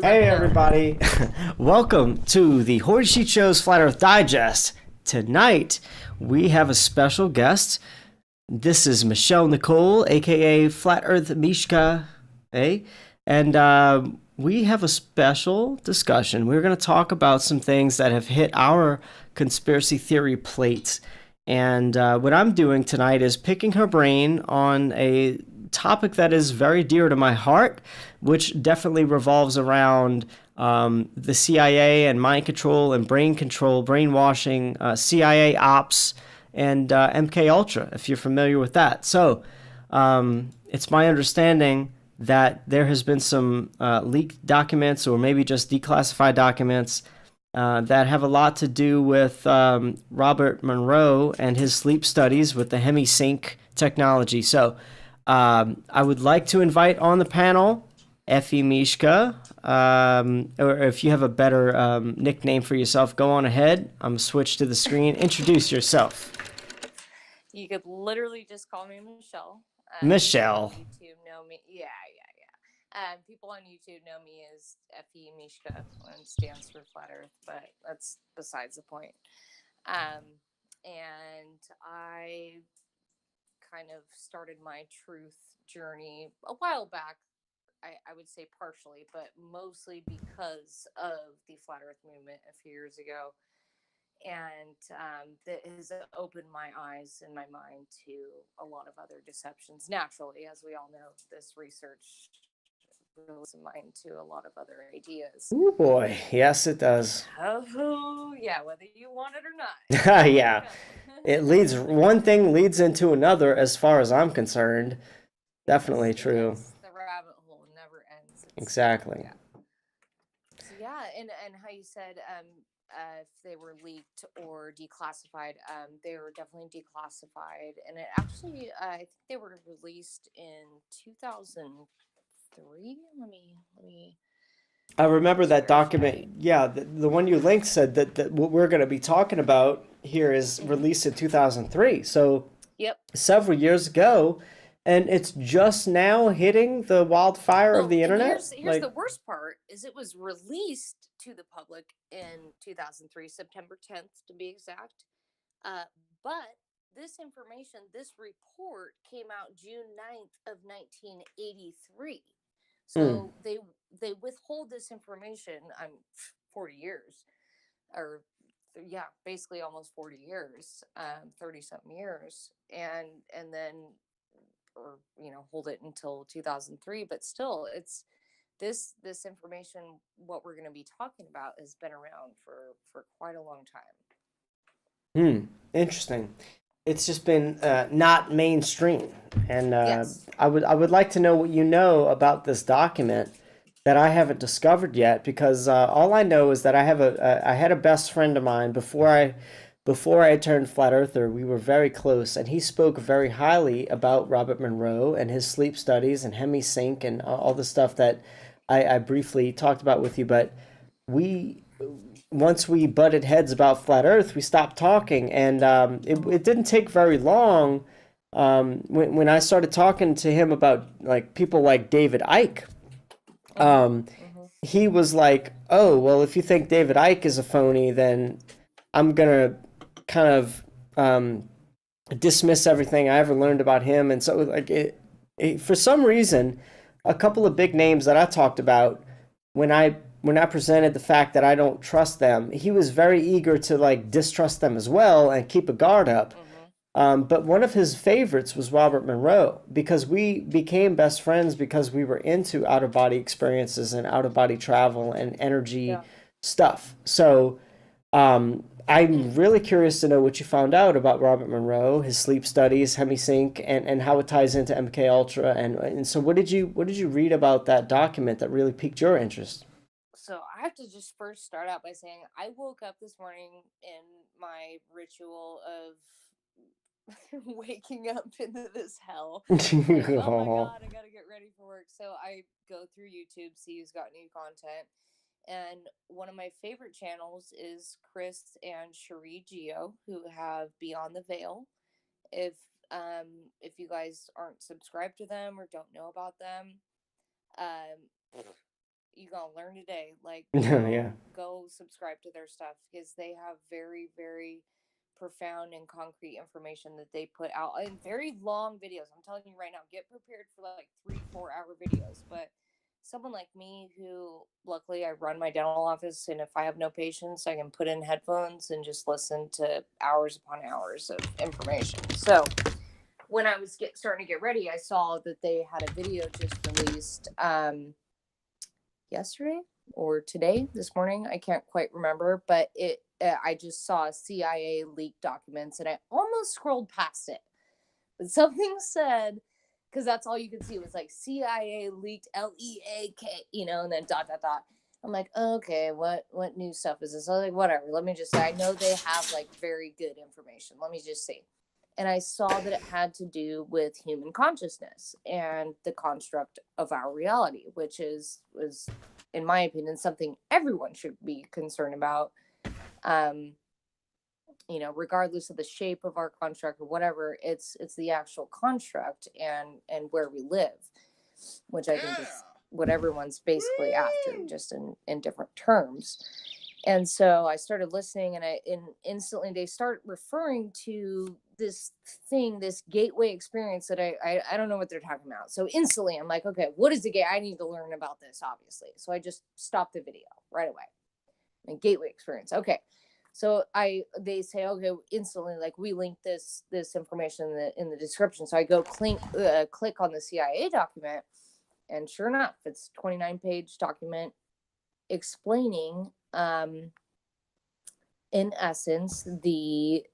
Let Hey me know. everybody, welcome to the Hoary Sheet Show's Flat Earth Digest. Tonight we have a special guest. This is Michelle Nicole, aka Flat Earth Mishka, eh? And we have a special discussion. We're going to talk about some things that have hit our conspiracy theory plate. And what I'm doing tonight is picking her brain on a topic that is very dear to my heart, which definitely revolves around the CIA and mind control and brain control, brainwashing, CIA ops, and MK Ultra, if you're familiar with that. So it's my understanding that there has been some leaked documents, or maybe just declassified documents, that have a lot to do with Robert Monroe and his sleep studies with the HemiSync technology. So I would like to invite on the panel Effie Mishka, or if you have a better nickname for yourself, go on ahead. I'm switch to the screen. Introduce yourself. You could literally just call me Michelle. People on Michelle. YouTube know me. Yeah. People on YouTube know me as Fe Mishka, and stands for Flat Earth, but that's besides the point. Um, and I kind of started my truth journey a while back. I would say partially, but mostly because of the Flat Earth movement a few years ago, and that has opened my eyes and my mind to a lot of other deceptions. Naturally, as we all know, this research opens my mind to a lot of other ideas. Oh boy, yes it does. Oh, yeah, whether you want it or not, here we Yeah, it leads go. one thing leads into another, as far as I'm concerned. Definitely true. Yes, the rabbit hole never ends. Exactly. Yeah. So yeah, and how you said if they were leaked or declassified, they were definitely declassified, and it actually I think they were released in 2003. Let me I remember double that verify. document. Yeah, the one you linked said that what we're going to be talking about here is Hmm. released in 2003. So Yep. several years ago, and it's just now hitting the wildfire of Well, the and internet. here's the Like, worst part is it was released to the public in 2003, September 10th to be exact. Uh, but this information, this report came out June 9th of 1983. hmm, So they withhold this information. I'm 40 years, or yeah, basically almost 40 years, 30 something years, and then or hold it until 2003. But still, it's this information. What we're going to be talking about has been around for quite a long time. hmm, interesting. It's just been not mainstream, and Yes. I would like to know what you know about this document that I haven't discovered yet, because all I know is that I had a best friend of mine before I turned flat earther. We were very close, and he spoke very highly about Robert Monroe and his sleep studies and HemiSync and all the stuff that I briefly talked about with you. But we once we butted heads about flat Earth, we stopped talking, and it didn't take very long. When I started talking to him about like people like David Icke, Mm-hmm. um, Mm-hmm. he was like, "Oh, well, if you think David Icke is a phony, then I'm gonna kind of dismiss everything I ever learned about him." And so, like, for some reason, a couple of big names that I talked about when I presented the fact that I don't trust them, he was very eager to like distrust them as well and keep a guard up. Mm-hmm. But one of his favorites was Robert Monroe, because we became best friends because we were into out of body experiences and out of body travel and energy Yeah. stuff. So I'm really curious to know what you found out about Robert Monroe, his sleep studies, HemiSync, and how it ties into MK Ultra. And so what did you read about that document that really piqued your interest? So I have to just first start out by saying I woke up this morning in my ritual of waking up into this hell. Like, oh my Oh. God, I got to get ready for work. So I go through YouTube, see who's got new content. And one of my favorite channels is Chris and Cherie Geo, who have Beyond the Veil. If if you guys aren't subscribed to them or don't know about them, um you gonna learn today. Like, Yeah. go subscribe to their stuff because they have very, very profound and concrete information that they put out in very long videos. I'm telling you right now, get prepared for like 3-4 hour videos. But someone like me, who luckily I run my dental office, and if I have no patients, I can put in headphones and just listen to hours upon hours of information. So when I was starting to get ready, I saw that they had a video just released yesterday or today, this morning. I can't quite remember, but I just saw CIA leaked documents, and I almost scrolled past it. But something said, because that's all you could see was like CIA leaked LEAK, and then dot dot dot. I'm like, okay, what new stuff is this? I was like, whatever. Let me just say, I know they have like very good information. Let me just see. And I saw that it had to do with human consciousness and the construct of our reality, which was, in my opinion, something everyone should be concerned about. Regardless of the shape of our construct or whatever, it's the actual construct and where we live, which I think is what everyone's basically after, just in different terms. And so I started listening, and instantly they start referring to this thing, this gateway experience that I don't know what they're talking about. So instantly I'm like, okay, what is the gateway? I need to learn about this, obviously. So I just stopped the video right away. And gateway experience. Okay. So they say, okay, instantly, like, we link this information in the description. So I go click on the CIA document, and sure enough, it's 29-page document explaining, in essence, the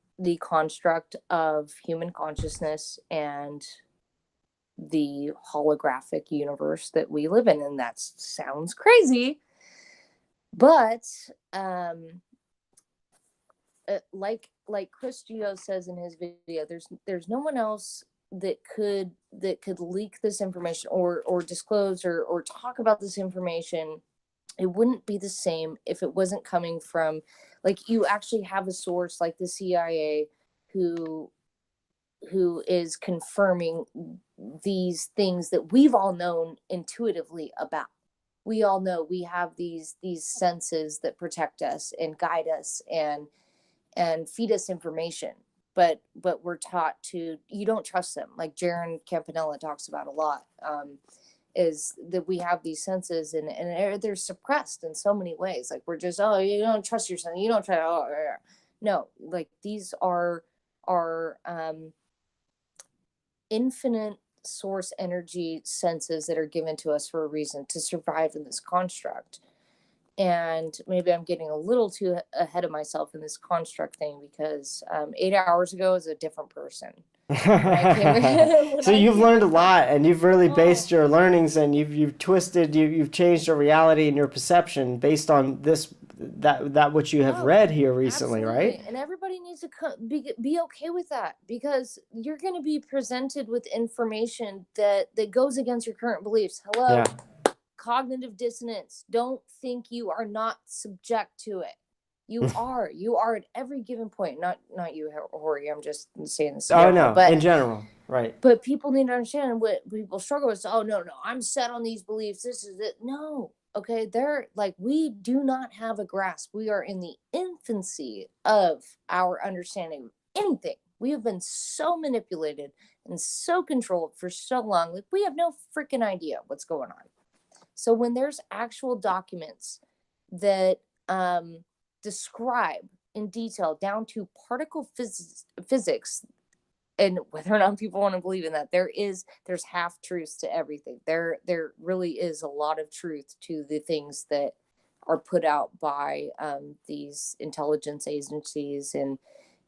construct of human consciousness and the holographic universe that we live in. And that sounds crazy, but like Chris Geo says in his video, there's no one else that could leak this information or disclose or talk about this information. It wouldn't be the same if it wasn't coming from, like, you actually have a source like the CIA who is confirming these things that we've all known intuitively about. We all know we have these senses that protect us and guide us and feed us information, but we're taught to, you don't trust them, like Jaron Campanella talks about a lot, is that we have these senses and they're suppressed in so many ways. Like, we're just, oh, you don't trust your sense, you don't try, oh, no, like, these are infinite source energy senses that are given to us for a reason, to survive in this construct. And maybe I'm getting a little too ahead of myself in this construct thing, because 8 hours ago is a different person. So you've learned a lot, and you've really based your learnings, and you've twisted, you've changed your reality and your perception based on that which you have read here recently, absolutely. Right? And everybody needs to be okay with that, because you're going to be presented with information that goes against your current beliefs. Hello. Yeah. Cognitive dissonance. Don't think you are not subject to it. You are at every given point. Not you, Hori. I'm just saying this. Oh, no, but in general, right. But people need to understand what people struggle with. Oh, no, I'm set on these beliefs. This is it. No. Okay. They're like, we do not have a grasp. We are in the infancy of our understanding of anything. We have been so manipulated and so controlled for so long. Like, we have no freaking idea what's going on. So when there's actual documents that describe in detail, down to particle physics, and whether or not people want to believe in that, there's half truths to everything. There really is a lot of truth to the things that are put out by these intelligence agencies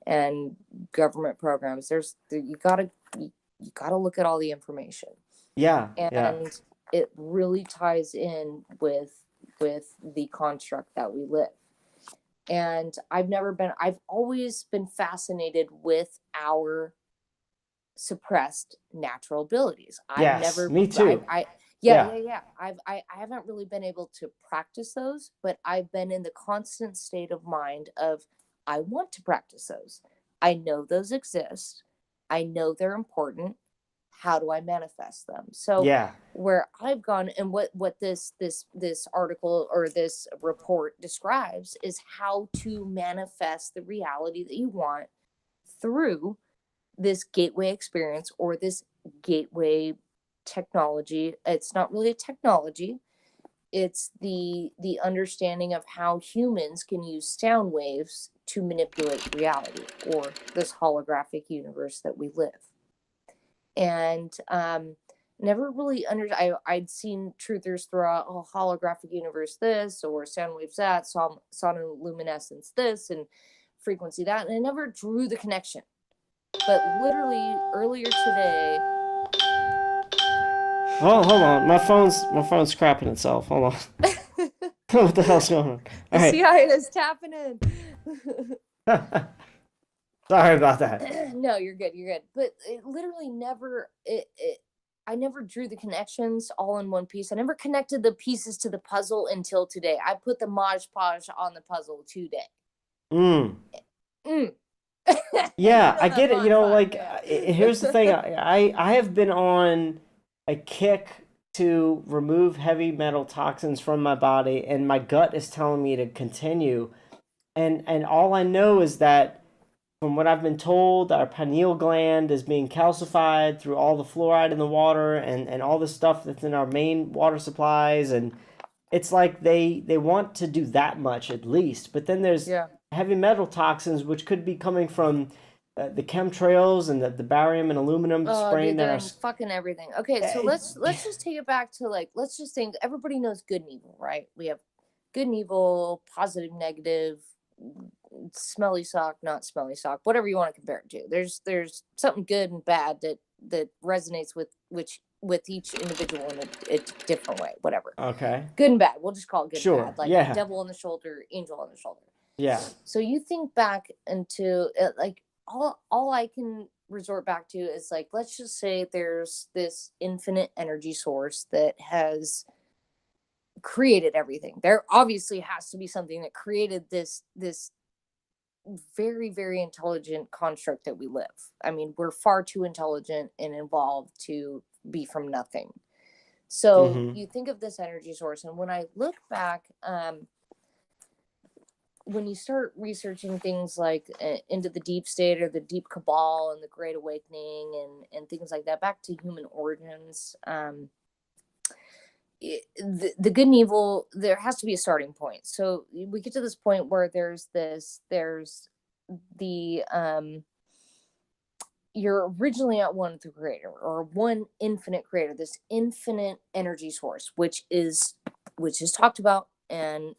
and government programs. You gotta look at all the information. Yeah. And it really ties in with the construct that we live. And I've always been fascinated with our suppressed natural abilities. Me too. I haven't really been able to practice those, but I've been in the constant state of mind of, I want to practice those. I know those exist. I know they're important. how do I manifest them? So Yeah. where I've gone, and what this article or this report describes is how to manifest the reality that you want through this gateway experience or this gateway technology. It's not really a technology, it's the understanding of how humans can use sound waves to manipulate reality or this holographic universe that we live. And never really I'd seen truthers throw out, oh, holographic universe this, or sound waves that, sonoluminescence this, and frequency that, and I never drew the connection. But literally earlier today, Oh, hold on. My phone's crapping itself. Hold on. What the hell's going on? the All right. CIA is tapping in. Sorry about that. No, you're good. You're good. But it literally never. I never drew the connections all in one piece. I never connected the pieces to the puzzle until today. I put the Mod Podge on the puzzle today. Mm. Mm. Yeah, You I know get that it. Mod Podge, Like, man. here's the thing. I have been on a kick to remove heavy metal toxins from my body, and my gut is telling me to continue. And all I know is that from what I've been told, our pineal gland is being calcified through all the fluoride in the water and all the stuff that's in our main water supplies. And it's like they want to do that much at least. But then there's Yeah. heavy metal toxins, which could be coming from the chemtrails and the barium and aluminum Oh, spraying dude, that they're are. in fucking everything. Okay, so let's just take it back to, like, let's just think everybody knows good and evil, right? We have good and evil, positive, negative, smelly sock, not smelly sock, whatever you want to compare it to. There's something good and bad that resonates with each individual in a different way, whatever. Okay. Good and bad. We'll just call it good and Sure. bad, like Yeah. devil on the shoulder, angel on the shoulder. Yeah. So you think back into like all I can resort back to is, like, let's just say there's this infinite energy source that has created everything. There obviously has to be something that created this very, very intelligent construct that we live. I mean, we're far too intelligent and evolved to be from nothing. So Mm-hmm. you think of this energy source, and when I look back, when you start researching things like into the deep state or the deep cabal and the great awakening and things like that, back to human origins, the good and evil, there has to be a starting point. So we get to this point where there's the you're originally at one with the creator, or one infinite creator, this infinite energy source, which is talked about and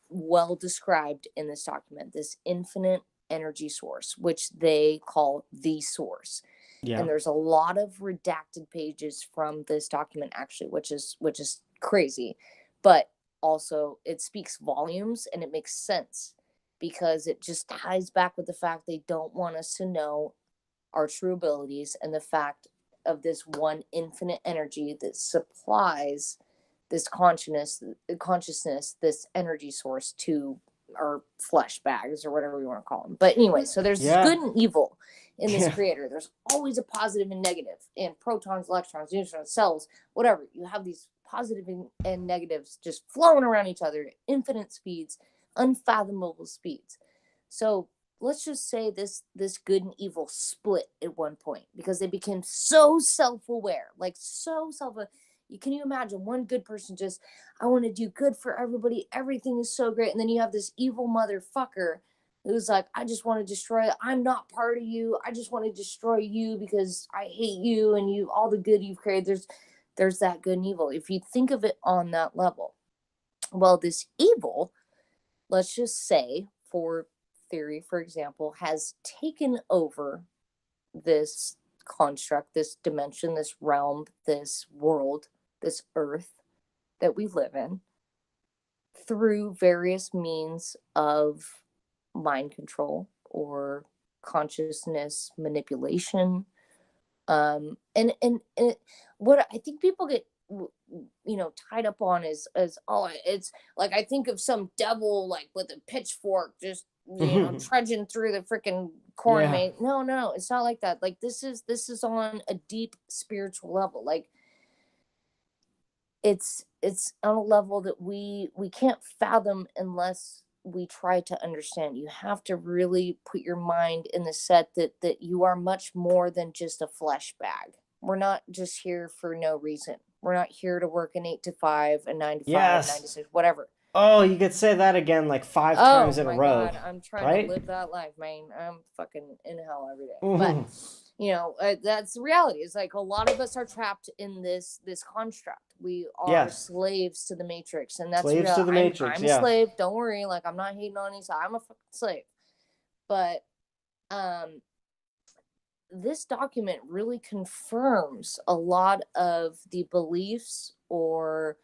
well described in this document, this infinite energy source, which they call the source. Yeah. And there's a lot of redacted pages from this document, actually, which is crazy, but also it speaks volumes and it makes sense because it just ties back with the fact they don't want us to know our true abilities and the fact of this one infinite energy that supplies this consciousness, this energy source to our flesh bags or whatever we want to call them. But anyway, so there's Yeah. good and evil in this Yeah. creator. There's always a positive and negative, and protons, electrons, neutrons, cells, whatever. You have these positive and negatives just flowing around each other at infinite speeds, unfathomable speeds. So let's just say this good and evil split at one point because they became so self-aware, like so self. Can you imagine one good person just, I want to do good for everybody, everything is so great, and then you have this evil motherfucker who's like, I just want to destroy, I'm not part of you, I just want to destroy you because I hate you and you, all the good you've created. There's that good and evil if you think of it on that level. Well, this evil, let's just say for theory, for example, has taken over this construct, this dimension, this realm, this world, this earth that we live in through various means of mind control or consciousness manipulation. And what I think people get tied up on is oh, it's like, I think of some devil like with a pitchfork just trudging through the freaking corn Yeah. maze. No, it's not like that. Like this is on a deep spiritual level. Like it's on a level that we can't fathom unless we try to understand. You have to really put your mind in the set that you are much more than just a flesh bag. We're not just here for no reason. We're not here to work an 8 to 5, a 9 to 5, 9 to Yes. 6, whatever. Oh, you could say that again like 5 Oh times in a my row. God, I'm trying right? to live that life, man. I'm fucking in hell every day. Mhm. But that's the reality. It's like a lot of us are trapped in this construct. We are Yes. slaves to the matrix, and that's Slaves real. to the Matrix, I'm yeah. a slave. Don't worry. Like I'm not hating on any side. I'm a fucking slave. But this document really confirms a lot of the beliefs or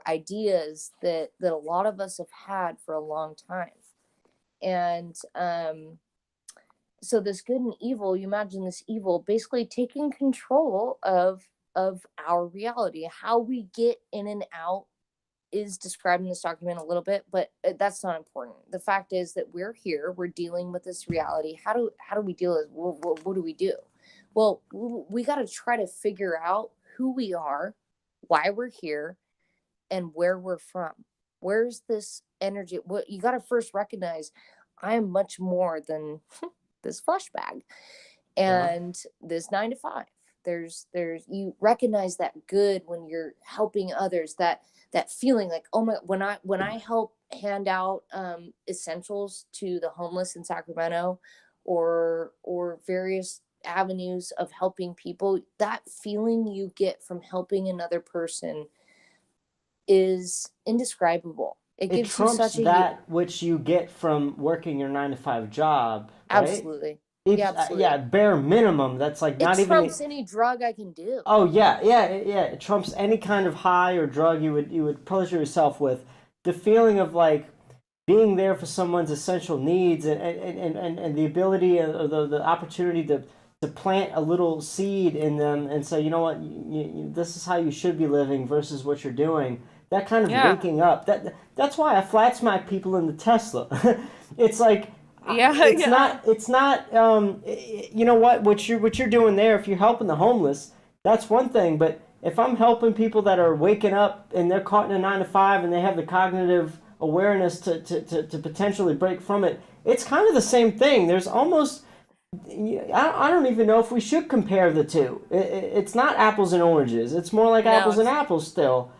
ideas that a lot of us have had for a long time. And so this good and evil, you imagine this evil basically taking control of our reality. How we get in and out is described in this document a little bit, but that's not important. The fact is that we're here, we're dealing with this reality. How do we deal with it? What do we do? Well, we got to try to figure out who we are, why we're here, and where we're from. Where's this energy? What you got to first recognize, I am much more than this flesh bag and this 9 to 5. There's you recognize that good when you're helping others, that feeling like, oh my, when I help hand out essentials to the homeless in Sacramento, or various avenues of helping people, that feeling you get from helping another person is indescribable. It gives you trumps such a that which you get from working your 9 to 5 job, right? absolutely. It's, Yeah, absolutely. yeah, bare minimum. That's like not It even. trumps any drug I can do. Oh yeah. It trumps any kind of high or drug you would pleasure yourself with. The feeling of like being there for someone's essential needs, and the ability or the opportunity to plant a little seed in them and say, you know what, this is how you should be living versus what you're doing. That kind of Yeah. waking up. That's why I flat smack people in the Tesla. It's like, it's not you know what you're doing there. If you're helping the homeless, that's one thing, but if I'm helping people that are waking up and they're caught in a 9 to 5 and they have the cognitive awareness to potentially break from it, it's kind of the same thing. There's almost, I don't even know if we should compare the two. It's not apples and oranges. It's more like apples and apples still.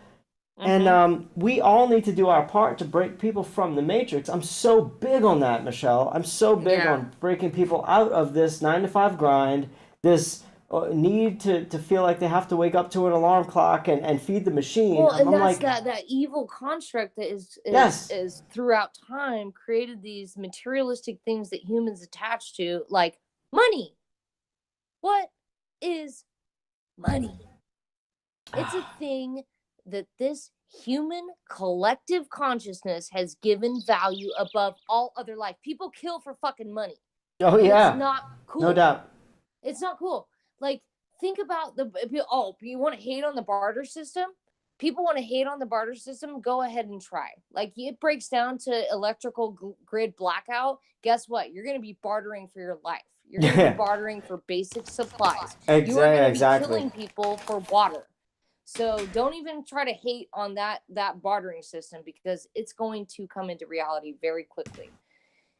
And we all need to do our part to break people from the matrix. I'm so big on that, Michelle. I'm so big on breaking people out of this 9 to 5 grind, this need to feel like they have to wake up to an alarm clock and feed the machine. Well, and I'm that's like, that evil construct that Yes. is throughout time created these materialistic things that humans attach to, like money. What is money? It's a thing that this human collective consciousness has given value above all other life. People kill for fucking money. oh And yeah, it's not cool. no doubt. It's not cool. Like, think about you want to hate on the barter system? People want to hate on the barter system? Go ahead and try. Like, it breaks down to electrical grid blackout. Guess what? You're going to be bartering for your life. You're going to be bartering for basic supplies. You are going to be killing people for water. So don't even try to hate on that bartering system, because it's going to come into reality very quickly.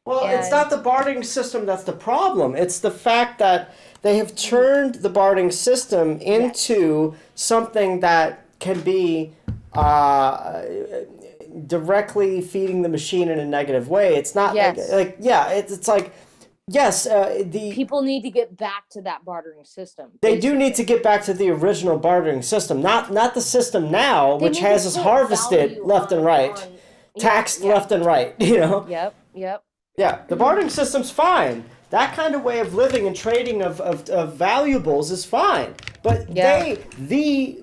Well, it's not the bartering system that's the problem. It's the fact that they have turned the bartering system into something that can be directly feeding the machine in a negative way. It's not it's like, yes, the people need to get back to that bartering system. They do need to get back to the original bartering system, not the system now, which has us harvested left and right, taxed left and right. You know. Yep. Yeah, the bartering system's fine. That kind of way of living and trading of valuables is fine. But the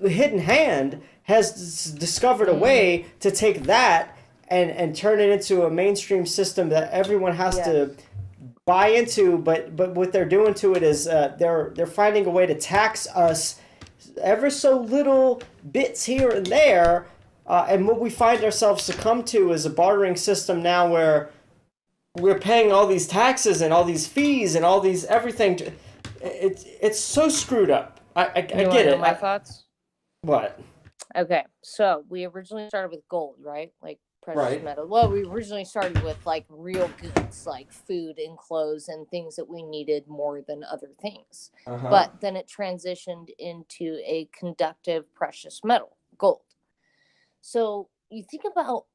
hidden hand, has discovered a way to take that and turn it into a mainstream system that everyone has to buy into. But what they're doing to it is they're finding a way to tax us ever so little bits here and there. And what we find ourselves succumb to is a bartering system now where we're paying all these taxes and all these fees and all these everything. It's so screwed up. I You wanna get know it. my thoughts? What? Okay, so we originally started with gold, right? Like precious Right. metal. Well, we originally started with like real goods, like food and clothes and things that we needed more than other things. Uh-huh. But then it transitioned into a conductive precious metal, gold. So you think about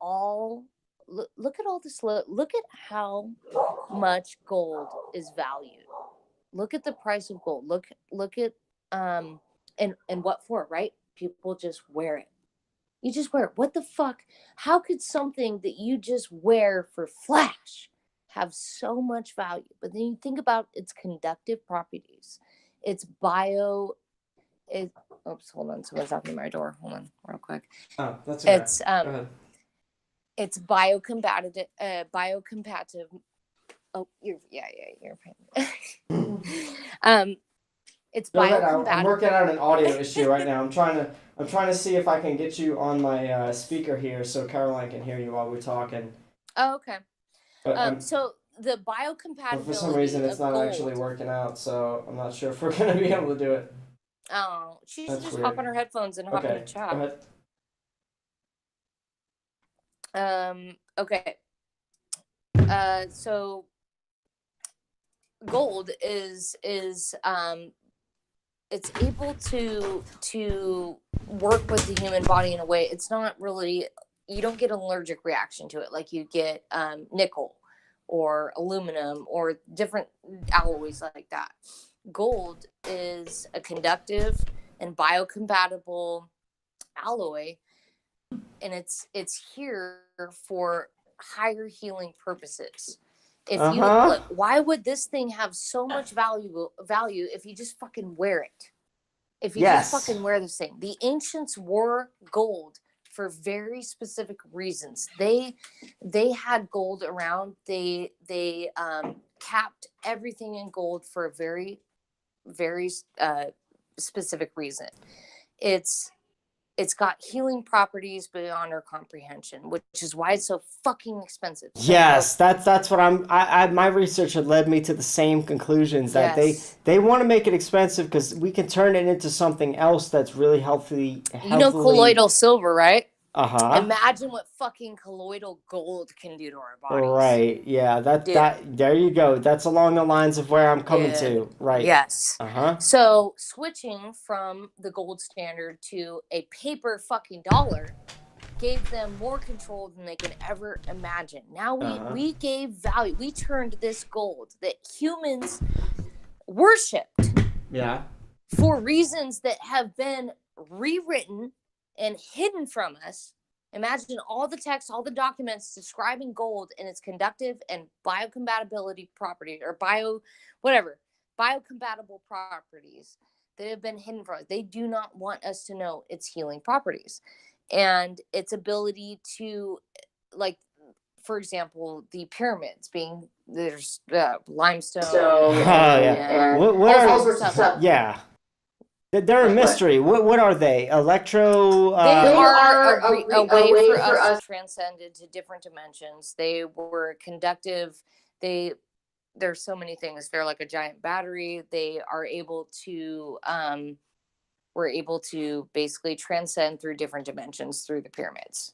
look at all this, look at how much gold is valued. Look at the price of gold. Look at and what for, right? People just wear it. You just wear it. What the fuck? How could something that you just wear for flash have so much value? But then you think about its conductive properties. Its bio it oops, hold on. Someone's knocking at my door. Hold on, real quick. Oh, that's okay. It's Go ahead. it's biocompatible. Oh, you're it's Go ahead. biocompatible. I'm working out an audio issue right now. I'm trying to see if I can get you on my speaker here so Caroline can hear you while we're talking. Oh, okay. But So the but biocompatibility for some reason, it's of not gold. actually working out. So I'm not sure if we're gonna be able to do it. Oh, she should That's just weird. hop on her headphones and hop in Okay. the chat. Go ahead. Okay. So gold is it's able to work with the human body in a way. It's not really, you don't get an allergic reaction to it like you get nickel or aluminum or different alloys like that. Gold is a conductive and biocompatible alloy, and it's here for higher healing purposes. If you look, why would this thing have so much value if you just fucking wear it? If you just fucking wear this thing. The ancients wore gold for very specific reasons. They had gold around. They capped everything in gold for a very specific reason. It's got healing properties beyond our comprehension, which is why it's so fucking expensive. Yes, that's what my research had led me to the same conclusions that they want to make it expensive because we can turn it into something else that's really healthily. You know colloidal silver, right? Uh-huh. Imagine what fucking colloidal gold can do to our bodies. Right. Yeah. That there you go. That's along the lines of where I'm coming to. Right. Yes. Uh-huh. So switching from the gold standard to a paper fucking dollar gave them more control than they could ever imagine. Now we gave value. We turned this gold that humans worshipped. Yeah. For reasons that have been rewritten and hidden from us. Imagine all the text, all the documents describing gold and its conductive and biocompatibility property or biocompatible properties that have been hidden from us. They do not want us to know its healing properties and its ability to, like, for example, the pyramids being there's limestone. Yeah. What are stuff? Yeah. They're a mystery. What are they? Electro? They are a way for us to transcend into different dimensions. They were conductive. There's so many things. They're like a giant battery. They are able to we're able to basically transcend through different dimensions through the pyramids.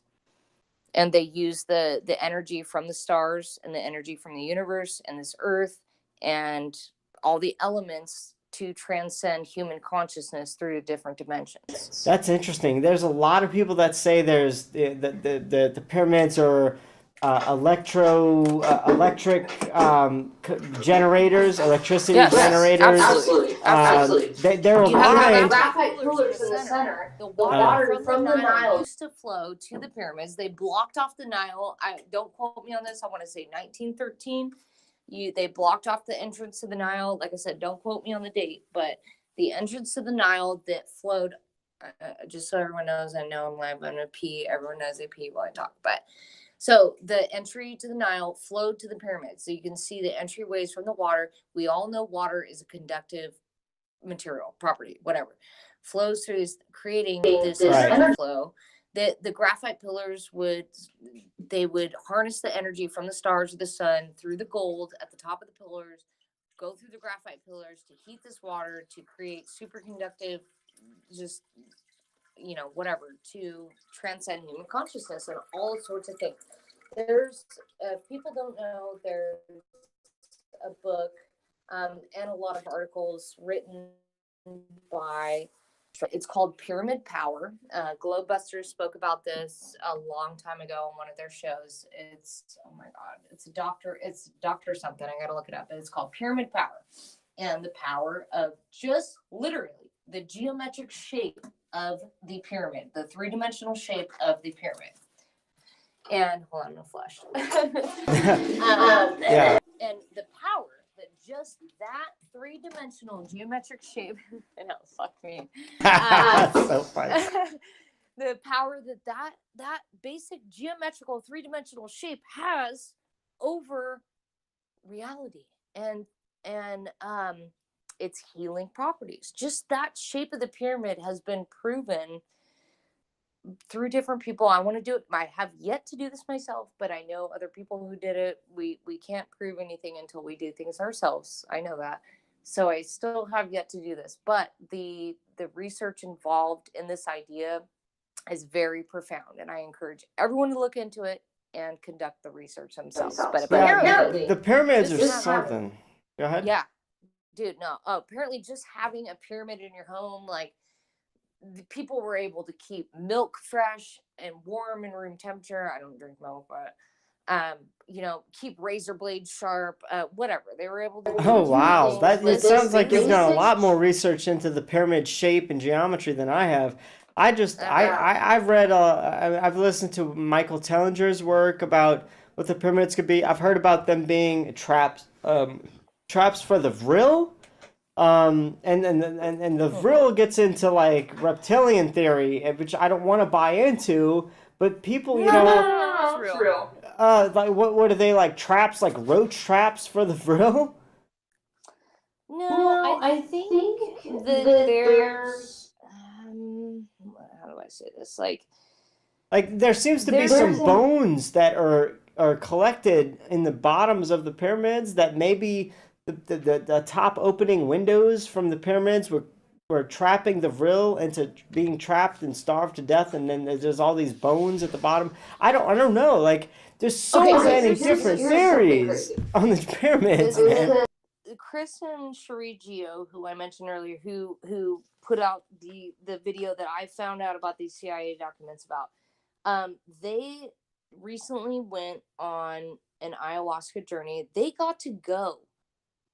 And they use the energy from the stars and the energy from the universe and this earth and all the elements to transcend human consciousness through different dimensions. That's interesting. There's a lot of people that say there's the pyramids are electric generators, electricity generators. Absolutely. They're aligned. Graphite pillars in the center. The water from the Nile used to flow to the pyramids. They blocked off the Nile. Don't quote me on this. I want to say 1913. They blocked off the entrance to the Nile. Like I said, don't quote me on the date, but the entrance to the Nile that flowed, just so everyone knows, I know I'm live, I'm going to pee. Everyone knows I pee while I talk. But so the entry to the Nile flowed to the pyramids. So you can see the entryways from the water. We all know water is a conductive material, property, whatever. Flows through this, creating this flow. The graphite pillars would they would harness the energy from the stars of the sun through the gold at the top of the pillars, go through the graphite pillars to heat this water to create superconductive, just, whatever, to transcend human consciousness and all sorts of things. There's, if people don't know, there's a book and a lot of articles written by, it's called Pyramid Power. Globebusters spoke about this a long time ago on one of their shows. It's, oh my God, it's Dr. something. I got to look it up. But it's called Pyramid Power, and the power of just literally the geometric shape of the pyramid, the three-dimensional shape of the pyramid. And hold on, no flush. Yeah. And the power that just that three-dimensional geometric shape, I know, fuck me. So funny. The power that basic geometrical three-dimensional shape has over reality and its healing properties. Just that shape of the pyramid has been proven through different people. I want to do it. I have yet to do this myself, but I know other people who did it. We can't prove anything until we do things ourselves. I know that. So I still have yet to do this, but the research involved in this idea is very profound, and I encourage everyone to look into it and conduct the research themselves. But apparently, the pyramids are this is something. Go ahead. yeah, dude, no. Oh, apparently just having a pyramid in your home, like, the people were able to keep milk fresh and warm in room temperature. I don't drink milk, but keep razor blades sharp, whatever. They were able to. Oh wow, it sounds like you've done a lot more. more research into the pyramid shape and geometry than I have. I've read I've listened to Michael Tellinger's work about what the pyramids could be. I've heard about them being traps for the vril. And the vril gets into like reptilian theory, which I don't want to buy into, but people, No, it's real. like what are they, like traps, like roach traps for the vril? No, I think that there's how do I say this? Like there seems to be some bones that are collected in the bottoms of the pyramids that maybe the top opening windows from the pyramids were trapping the vril into being trapped and starved to death, and then there's all these bones at the bottom. I don't know. Like there's so many different theories on the pyramids, man. Chris and Cherie Geo, who I mentioned earlier, who put out the video that I found out about these CIA documents about, they recently went on an ayahuasca journey. They got to go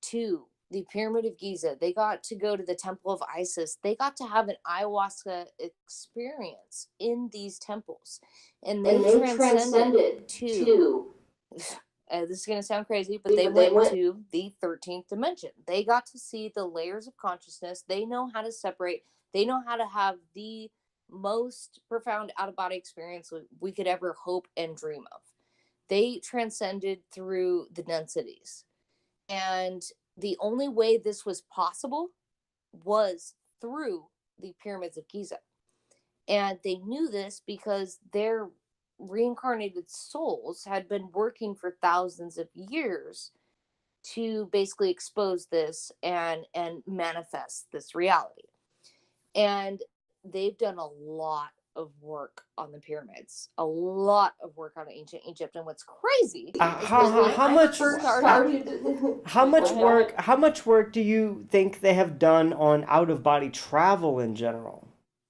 to the Pyramid of Giza. They got to go to the Temple of Isis. They got to have an ayahuasca experience in these temples, and they transcended to this is going to sound crazy, but they went to the 13th dimension. They got to see the layers of consciousness. They know how to separate. They know how to have the most profound out-of-body experience we could ever hope and dream of. They transcended through the densities. And the only way this was possible was through the pyramids of Giza. And they knew this because their reincarnated souls had been working for thousands of years to basically expose this and manifest this reality. And they've done a lot of work on the pyramids, a lot of work on ancient Egypt. And what's crazy how much work do you think they have done on out-of-body travel in general?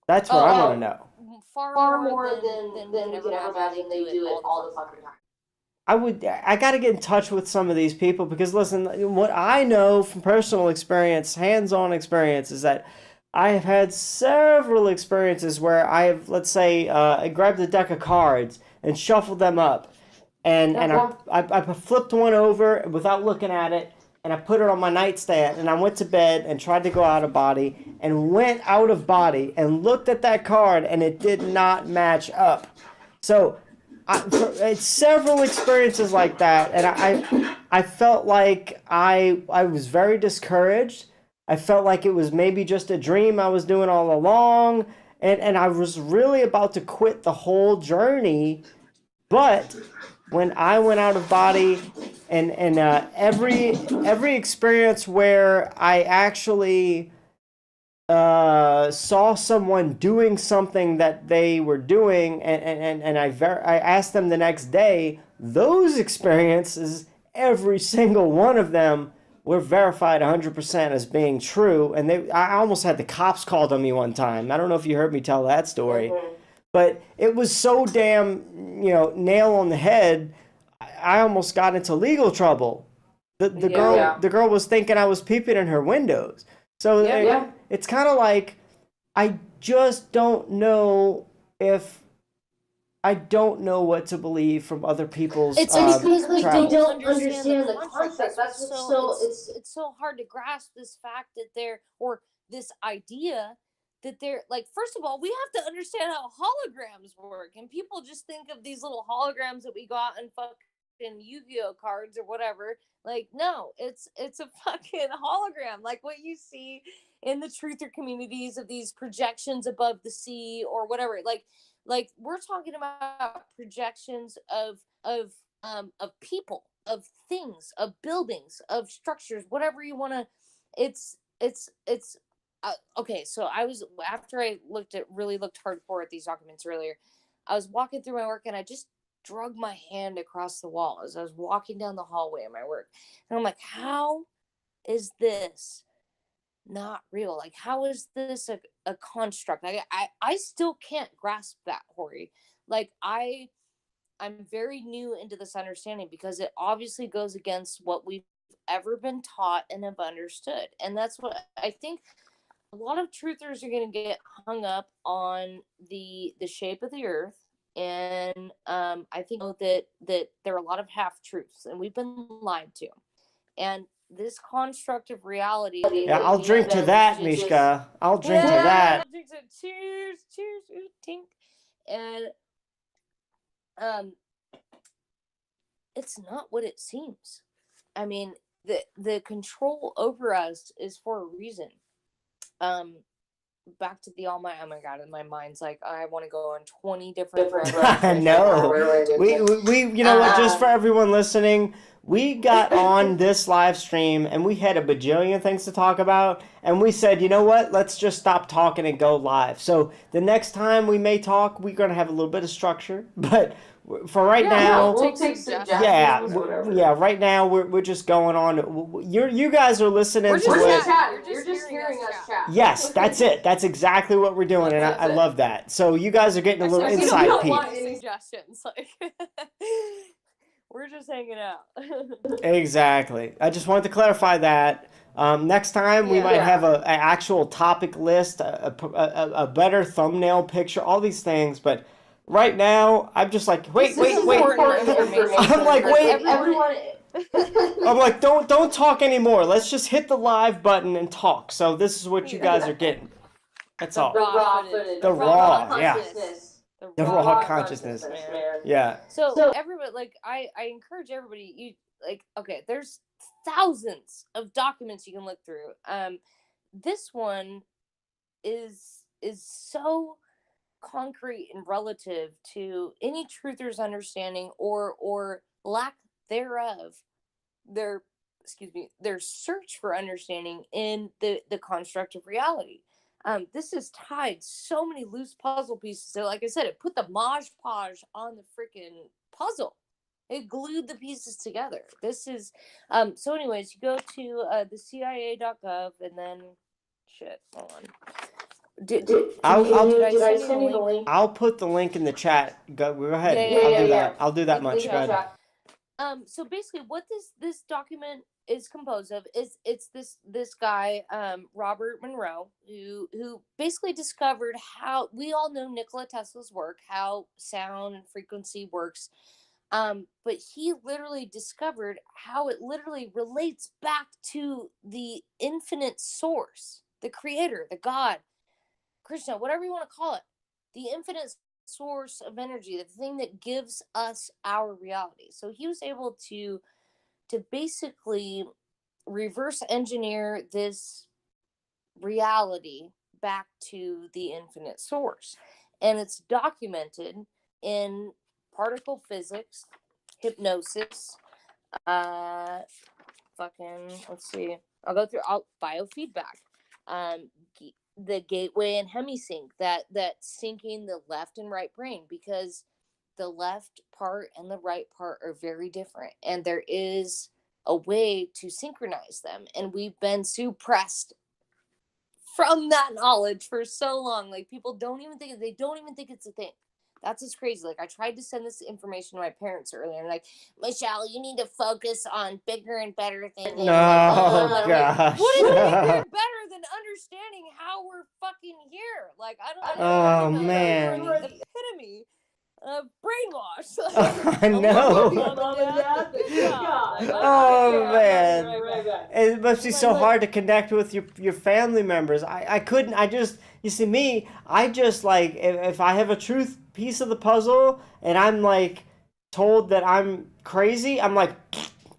That's what I want to know. Far more than we could ever imagine. They do it all the fucking time. I got to get in touch with some of these people because, listen, what I know from personal experience, hands-on experience, is that I have had several experiences where I have, let's say, I grabbed a deck of cards and shuffled them up, and I flipped one over without looking at it, and I put it on my nightstand, and I went to bed and tried to go out of body, and went out of body and looked at that card, and it did not match up. So it's several experiences like that, and I felt like I was very discouraged. I felt like it was maybe just a dream I was doing all along, and I was really about to quit the whole journey. But when I went out of body, and every experience where I actually saw someone doing something that they were doing, and I asked them the next day, those experiences, every single one of them were verified 100% as being true. And I almost had the cops called on me one time. I don't know if you heard me tell that story, but it was so damn, nail on the head. I almost got into legal trouble. The girl was thinking I was peeping in her windows. So it's kind of like, I just don't know if I don't know what to believe from other people's It's because travels. they don't understand the concept. That's what's so it's so hard to grasp this fact that or this idea that they're like, first of all, we have to understand how holograms work, and people just think of these little holograms that we got in fucking Yu-Gi-Oh cards or whatever. Like, no, it's a fucking hologram, like what you see in the truther communities of these projections above the sea or whatever. Like we're talking about projections of people, of things, of buildings, of structures, whatever you want to. It's okay. So I was, after I really looked hardcore at these documents earlier, I was walking through my work and I just drug my hand across the wall as I was walking down the hallway of my work, and I'm like, how is this not real? Like, how is this a construct? I still can't grasp that, Hori. Like, I'm very new into this understanding because it obviously goes against what we've ever been taught and have understood. And that's what I think a lot of truthers are going to get hung up on, the shape of the earth. And I think that there are a lot of half truths, and we've been lied to. And this construct of reality. Yeah, I'll drink to that, Mishka. I'll drink to that. I'll drink to, cheers, ooh, tink. And it's not what it seems. I mean, the control over us is for a reason. Back to the All Might. Oh my God, and my mind's like, I want to go on 20 different I know. We you know what, just for everyone listening, we got on this live stream and we had a bajillion things to talk about, and we said, you know what, let's just stop talking and go live. So the next time we may talk, we're going to have a little bit of structure, but for right now, we'll take suggestions. Right now we're just going on. You guys are listening We're to just it. You're just hearing us chat. Yes, that's it. That's exactly what we're doing, and I love that. So you guys are getting a little inside peek. We don't want any suggestions. Like, we're just hanging out. Exactly. I just wanted to clarify that. Next time we might have an actual topic list, a better thumbnail picture, all these things, but right now, I'm just like, wait. I'm like, wait. Everyone. I'm like, don't talk anymore. Let's just hit the live button and talk. So this is what you guys are getting. That's all. The raw footage. The raw consciousness. The raw consciousness. Man. Yeah. So everybody, like, I encourage everybody, you, like, okay, there's thousands of documents you can look through. This one is so concrete and relative to any truther's understanding or lack thereof, their search for understanding in the construct of reality. This has tied so many loose puzzle pieces. So, like I said, it put the Mod Podge on the freaking puzzle. It glued the pieces together. This is so anyways, you go to the CIA.gov and then hold on. Did I send you the link? I'll put the link in the chat. Go ahead. Yeah. I'll do that much. Go ahead. So basically, what this document is composed of is this guy, Robert Monroe, who basically discovered how we all know Nikola Tesla's work, how sound and frequency works. But he literally discovered how it literally relates back to the infinite source, the creator, the God, Krishna, whatever you want to call it, the infinite source of energy, the thing that gives us our reality. So he was able to basically reverse engineer this reality back to the infinite source. And it's documented in particle physics, hypnosis, let's see. I'll go through biofeedback, the gateway and hemisync, that syncing the left and right brain, because the left part and the right part are very different, and there is a way to synchronize them, and we've been suppressed from that knowledge for so long. Like, people don't even think it's a thing. That's just crazy. Like, I tried to send this information to my parents earlier, and like, Michelle, you need to focus on bigger and better things. No, Like, gosh. what is bigger and better than understanding how we're fucking here? Like, I don't Oh, know. man. You're the epitome of brainwash. I know. Mom and Dad, good job. Oh, man. Right back. It must be so hard to connect with your family members. I couldn't. You see me, I just like, if I have a truth piece of the puzzle and I'm like told that I'm crazy, I'm like,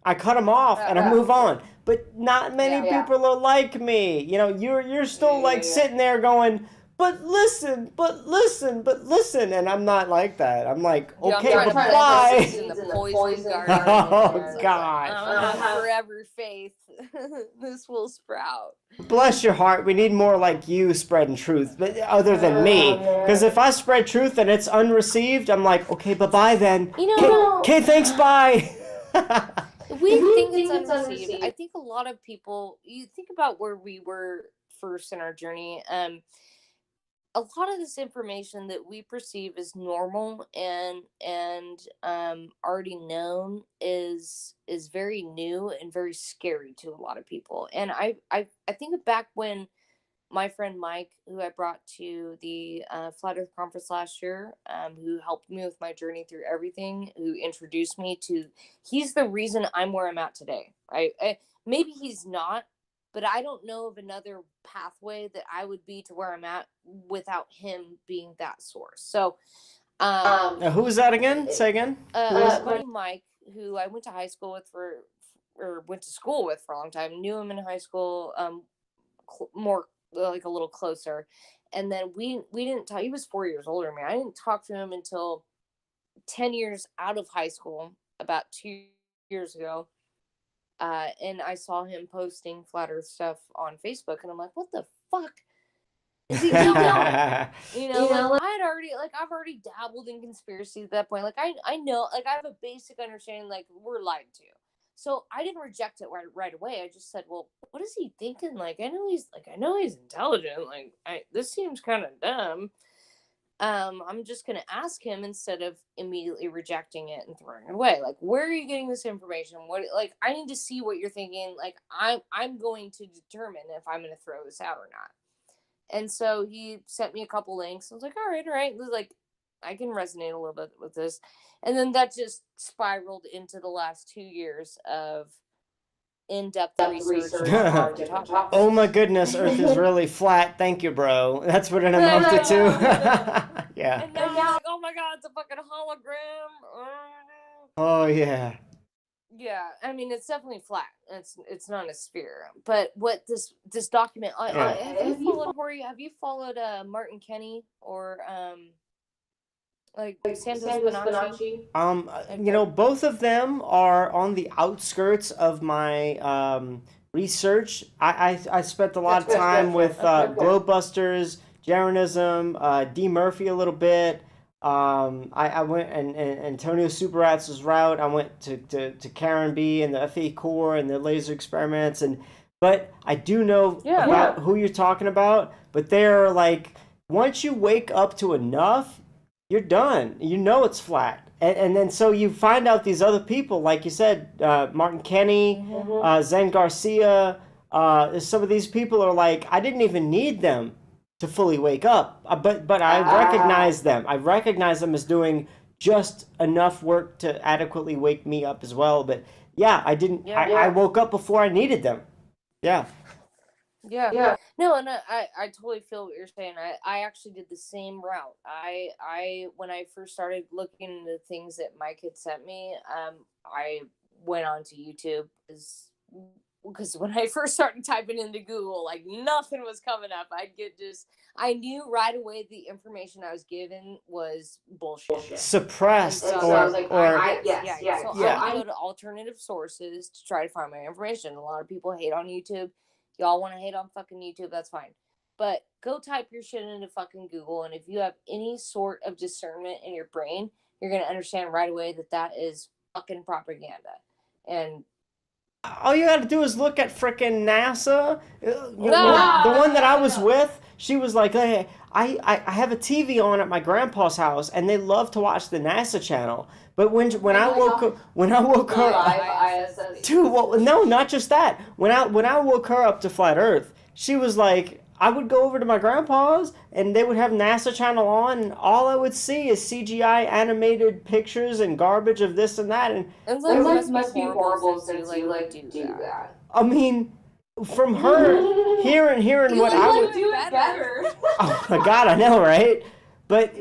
I cut them off and I move on. But not many people are like me. You know, you're still like sitting there going, but listen, and I'm not like that. I'm like, okay, I'm but trying to why? in the poison garden. Oh, gosh. I have forever faith this will sprout. Bless your heart. We need more like you spreading truth, but other than me. Because if I spread truth and it's unreceived, I'm like, okay, bye-bye then. Okay, thanks, bye. We think it's unreceived. I think a lot of people, you think about where we were first in our journey, a lot of this information that we perceive as normal and already known is very new and very scary to a lot of people. And I think back when my friend Mike, who I brought to the Flat Earth Conference last year, who helped me with my journey through everything, who introduced me to, he's the reason I'm where I'm at today. Maybe he's not, but I don't know of another pathway that I would be to where I'm at without him being that source. So, Who was that again? Say again. my buddy Mike, who I went to high school with went to school with for a long time, knew him in high school, more like a little closer, and then we didn't talk. He was 4 years older than me. I didn't talk to him until 10 years out of high school, about 2 years ago. And I saw him posting flat earth stuff on Facebook, and I'm like, what the fuck is he doing? I've already dabbled in conspiracy at that point. Like, I know, like, I have a basic understanding, like, we're lied to. So I didn't reject it right away. I just said, well, what is he thinking? Like, I know he's intelligent. Like, this seems kind of dumb. I'm just going to ask him instead of immediately rejecting it and throwing it away. Like, where are you getting this information? I need to see what you're thinking. Like, I'm going to determine if I'm going to throw this out or not. And so he sent me a couple links. I was like, all right. It was like, I can resonate a little bit with this. And then that just spiraled into the last 2 years of in-depth research on different topics. Oh my goodness, Earth is really flat. Thank you, bro. That's what it amounted to. Yeah. And now I'm like, oh my god, it's a fucking hologram. Oh yeah. Yeah, I mean, it's definitely flat. It's not a sphere. But what this document, have you followed Hori? Have you followed Martin Kenny or like Santos Bonacci? Both of them are on the outskirts of my research. I spent a lot of time with Globebusters, Jeranism, D. Murphy a little bit. I went and Antonio Superratz's route. I went to Karen B and the FE core and the laser experiments, but I do know about who you're talking about. But they're like, once you wake up to enough, you're done. You know it's flat. And then so you find out these other people, like you said, Martin Kenny, Zen Garcia, some of these people are like, I didn't even need them to fully wake up. But I recognize them. I recognize them as doing just enough work to adequately wake me up as well. But yeah, I didn't. I woke up before I needed them. Yeah. Yeah. No, and I totally feel what you're saying. I actually did the same route. I when I first started looking into things that Mike had sent me, I went onto YouTube. because when I first started typing into Google, like nothing was coming up. I knew right away the information I was given was bullshit. Suppressed So or I was like, or I Yeah. go to alternative sources to try to find my information. A lot of people hate on YouTube. Y'all want to hate on fucking YouTube, that's fine. But go type your shit into fucking Google, and if you have any sort of discernment in your brain, you're gonna understand right away that that is fucking propaganda. And all you got to do is look at frickin' NASA. No. The one that I was with, she was like, "Hey, I have a TV on at my grandpa's house, and they love to watch the NASA channel." But when I woke her up, dude, well, no, not just that. When I woke her up to flat Earth, she was like, I would go over to my grandpa's, and they would have NASA channel on, and all I would see is CGI animated pictures and garbage of this and that, and it must be horrible since you like do that. I mean, from her hearing what I would do it better. Oh my God, I know, right? But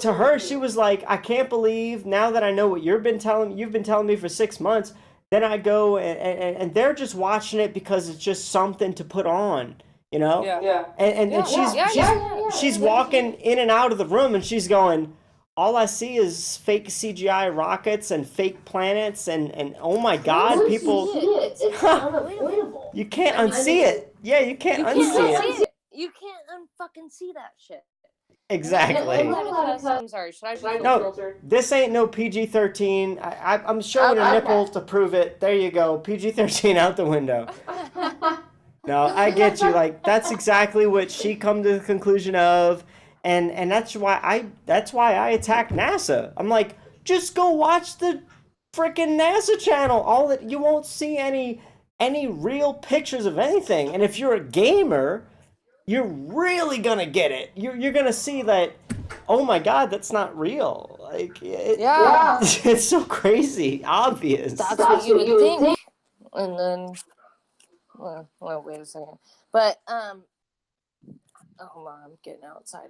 to her, she was like, I can't believe now that I know what you've been telling me for 6 months. Then I go and they're just watching it because it's just something to put on, you know? Yeah. And she's walking in and out of the room, and she's going, all I see is fake CGI rockets and fake planets, and oh my God, people, It's unavoidable. you can't unsee it. Yeah, you can't unsee it. You can't unfucking see that shit. Exactly. I'm sorry. Should I No, this ain't no PG-13. I'm showing a nipple to prove it. There you go. PG-13 out the window. No, I get you. Like, that's exactly what she come to the conclusion of, and that's why I attack NASA. I'm like, just go watch the freaking NASA channel. All that you won't see any real pictures of anything. And if you're a gamer, you're really gonna get it. You're gonna see that, oh my God, that's not real. Like, it's so crazy, obvious. That's what you would think. And then, well, wait a second. But oh my, I'm getting outside.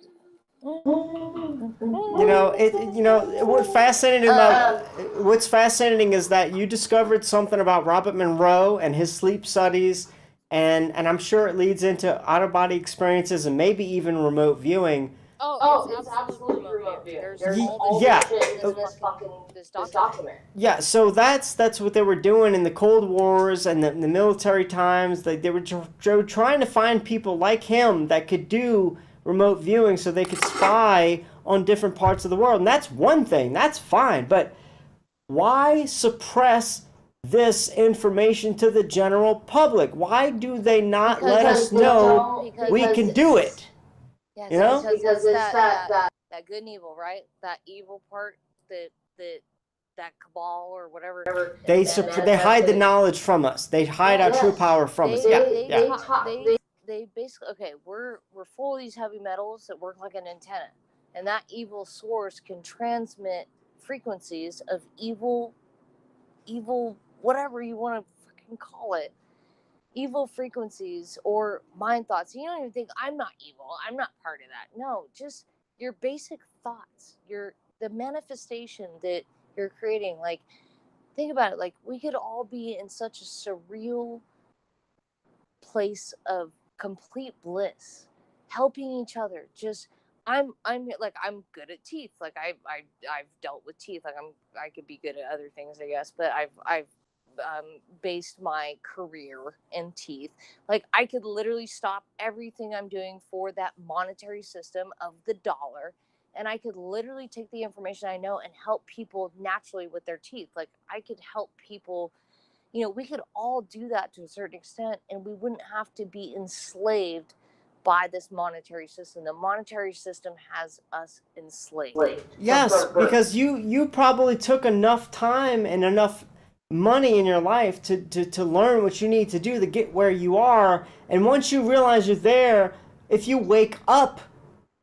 What's fascinating is that you discovered something about Robert Monroe and his sleep studies. And I'm sure it leads into out-of-body experiences and maybe even remote viewing. It's absolutely remote viewing. There's all this document. Yeah, so that's what they were doing in the Cold Wars and the military times. They were trying to find people like him that could do remote viewing so they could spy on different parts of the world. And that's one thing. That's fine. But why suppress this information to the general public? Why do they not let us know we can do it? Yes, you know, because it's that good and evil, right? That evil part, that cabal or whatever. They hide the knowledge from us. They hide our true power from us. They basically, okay, we're full of these heavy metals that work like an antenna, and that evil source can transmit frequencies of evil, whatever you want to fucking call it, evil frequencies or mind thoughts. You don't even think, I'm not evil, I'm not part of that. No, just your basic thoughts, the manifestation that you're creating. Like, think about it. Like, we could all be in such a surreal place of complete bliss, helping each other. Just I'm good at teeth. Like, I've dealt with teeth. Like, I could be good at other things, I guess, but I've based my career in teeth. Like, I could literally stop everything I'm doing for that monetary system of the dollar, and I could literally take the information I know and help people naturally with their teeth. Like, I could help people. We could all do that to a certain extent, and we wouldn't have to be enslaved by this monetary system. The monetary system has us enslaved. Yes, because you probably took enough time and enough money in your life to learn what you need to do to get where you are. And once you realize you're there, if you wake up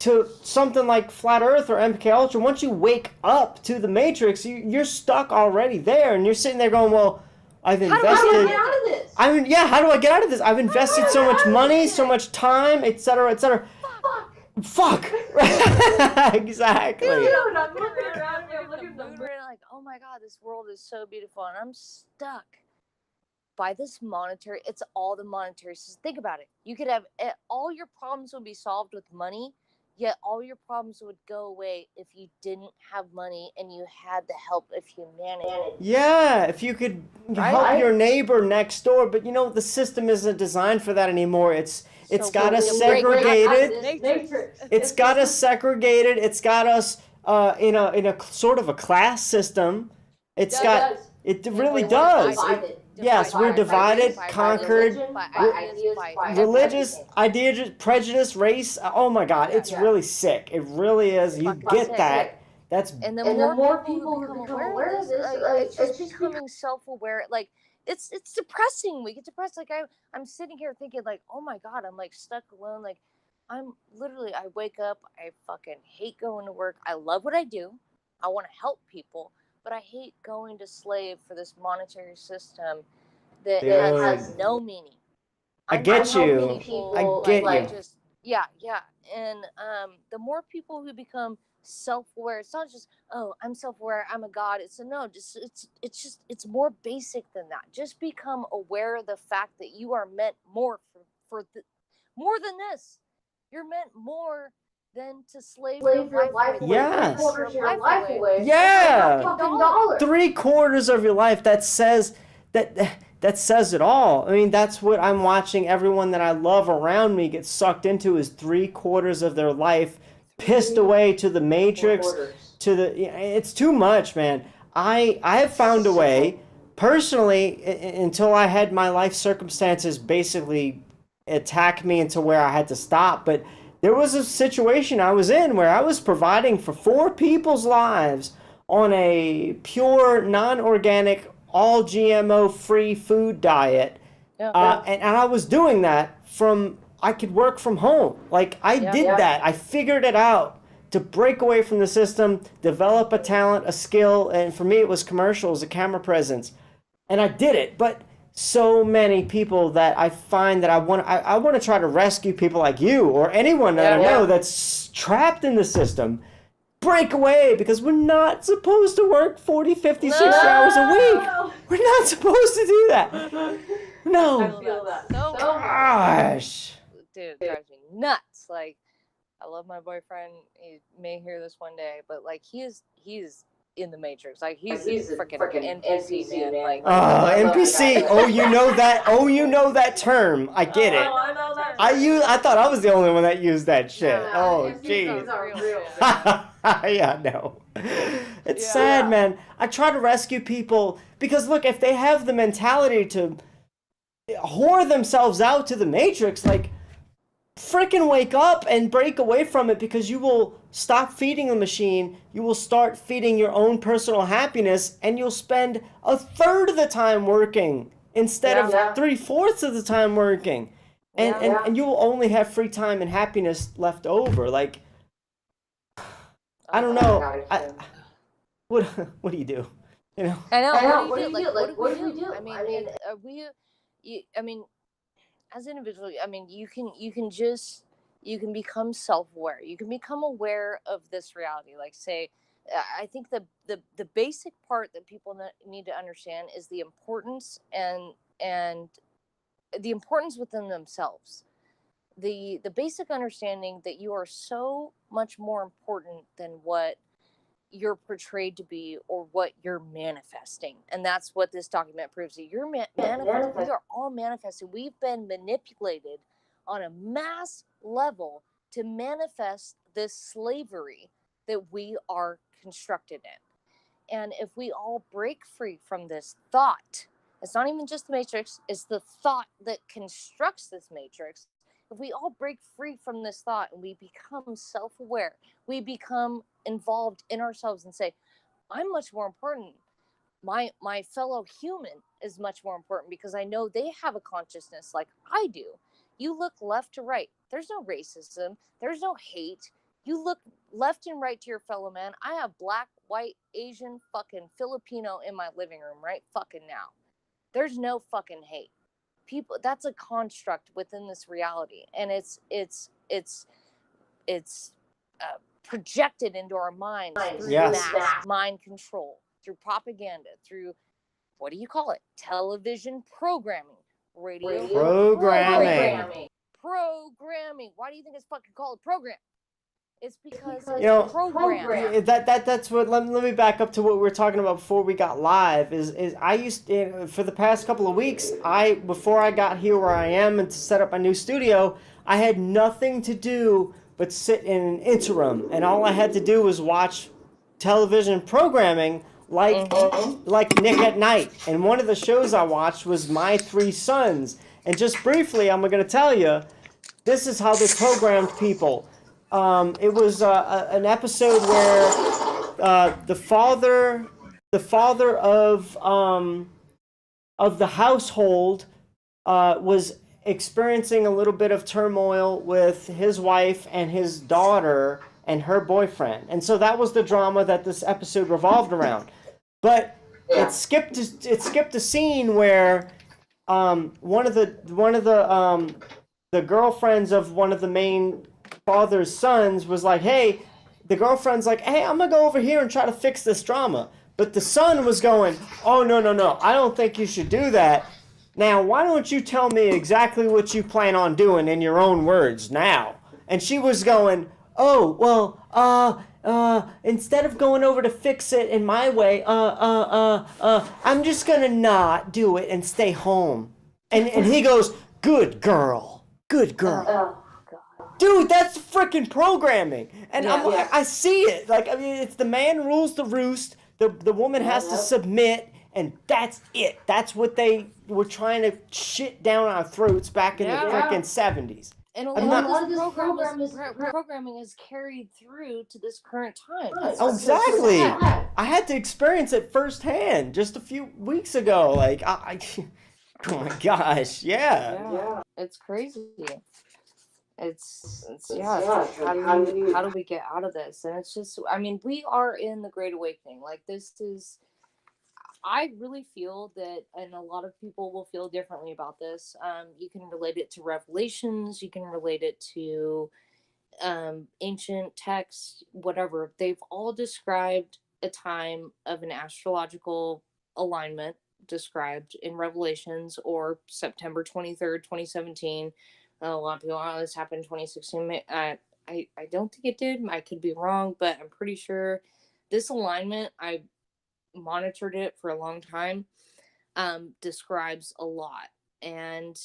to something like Flat Earth or MK Ultra, once you wake up to the Matrix, you're stuck already there, and you're sitting there going, well, I've invested. How do I get out of this? How do I get out of this? I've invested so much money, so much time, etc., etc. Fuck. Exactly. Dude, I'm looking around here, looking at the moon. Like, oh my God, this world is so beautiful, and I'm stuck by this monetary, it's all the monetary system. Think about it. You could have all your problems would be solved with money, yet all your problems would go away if you didn't have money and you had the help of humanity. Yeah, if you could help your neighbor next door, but the system isn't designed for that anymore. It's got us segregated. It's got us segregated. It's got us in a sort of a class system. It really does. Yes, we're divided, conquered, religious, ideas, prejudice, race. Oh my God, it's really sick. It really is. You get that. And the more people who become aware of this, it's just becoming self-aware. Like it's depressing. We get depressed. Like I'm sitting here thinking like, oh my God, I'm like stuck alone. Like I'm literally, I wake up, I fucking hate going to work. I love what I do. I want to help people, but I hate going to slave for this monetary system that has no meaning. I get you. I get you. Yeah. And the more people who become self-aware, it's not just, oh, I'm self-aware, I'm a god. It's more basic than that. Just become aware of the fact that you are meant more more than this. You're meant more than to slave your life away. Yes. 3/4 of your life away. Yeah. $3 3/4 of your life. That says it all. I mean, that's what I'm watching everyone that I love around me get sucked into, is 3/4 of their life pissed away to the Matrix, it's too much, man. I have found a way personally, until I had my life circumstances basically attack me into where I had to stop. But there was a situation I was in where I was providing for 4 people's lives on a pure, non-organic, all GMO free food diet. And I was doing that I could work from home. Like I did that. I figured it out to break away from the system, develop a talent, a skill. And for me, it was commercials, a camera presence. And I did it. But so many people that I find that I want to try to rescue people like you or anyone that I know that's trapped in the system. Break away, because we're not supposed to work 40, 50, 60 hours a week. We're not supposed to do that. No. I feel that so Gosh. Dude, it drives me nuts. Like, I love my boyfriend. He may hear this one day, but like he's in the Matrix. Like he's a freaking NPC, man. Like NPC. Oh, you know that. Oh, you know that term. I get it. I know that. I thought I was the only one that used that shit. Yeah, Oh, NPCs jeez. are real. Yeah, no. It's sad, man. I try to rescue people because, look, if they have the mentality to whore themselves out to the Matrix, like, freaking wake up and break away from it, because you will stop feeding the machine. You will start feeding your own personal happiness, and you'll spend 1/3 of the time working instead of 3/4 of the time working. And you will only have free time and happiness left over. Like, I don't know. What do you do? You know? I know. I know. What do you do? Like, what do we do? I mean, as individuals, I mean, you can become self-aware. You can become aware of this reality. Like, say, I think the basic part that people need to understand is the importance and the importance within themselves. The basic understanding that you are so much more important than what you're portrayed to be or what you're manifesting. And that's what this document proves. That you're manifesting. We are all manifesting. We've been manipulated on a mass level to manifest this slavery that we are constructed in. And if we all break free from this thought, it's not even just the Matrix, it's the thought that constructs this Matrix. If we all break free from this thought and we become self-aware, we become involved in ourselves and say, I'm much more important. My fellow human is much more important because I know they have a consciousness like I do. You look left to right. There's no racism. There's no hate. You look left and right to your fellow man. I have black, white, Asian, fucking Filipino in my living room right fucking now. There's no fucking hate. People, that's a construct within this reality, and it's projected into our minds through mass mind control, through propaganda, through what do you call it? Television programming, radio Programming. programming. Why do you think it's fucking called program? It's because it's You know, programmed. That's what. Let me back up to what we were talking about before we got live. Is I used to, for the past couple of weeks, before I got here where I am and to set up my new studio, I had nothing to do but sit in an interim, and all I had to do was watch television programming like Nick at Night. And one of the shows I watched was My Three Sons. And just briefly, I'm going to tell you, this is how they programmed people. It was an episode where the father of the household was experiencing a little bit of turmoil with his wife and his daughter and her boyfriend, and so that was the drama that this episode revolved around. But it skipped a scene where one of the girlfriends of one of the main father's sons was like, hey, the girlfriend's like, hey, I'm gonna go over here and try to fix this drama. But the son was going, oh, no, I don't think you should do that. Now, why don't you tell me exactly what you plan on doing in your own words now? And she was going, oh, well, instead of going over to fix it in my way, I'm just gonna not do it and stay home. And he goes, good girl. Oh, God. Dude, that's freaking programming. And Yeah. I see it. Like, I mean, it's the man rules the roost. The woman has to submit, and that's it. That's what they were trying to shit down our throats back in the freaking 70s. And a I'm lot not- of this programming is carried through to this current time. Oh, exactly. I had to experience it firsthand just a few weeks ago. Like, I oh my gosh, yeah. It's crazy. It's how do we get out of this? And it's just, I mean, we are in the Great Awakening. Like, this is, I really feel that, and a lot of people will feel differently about this. You can relate it to Revelations. You can relate it to ancient texts, whatever. They've all described a time of an astrological alignment described in Revelations or September 23rd, 2017. A lot of people, oh, this happened in 2016. I don't think it did. I could be wrong, but I'm pretty sure this alignment, I monitored it for a long time, describes a lot. And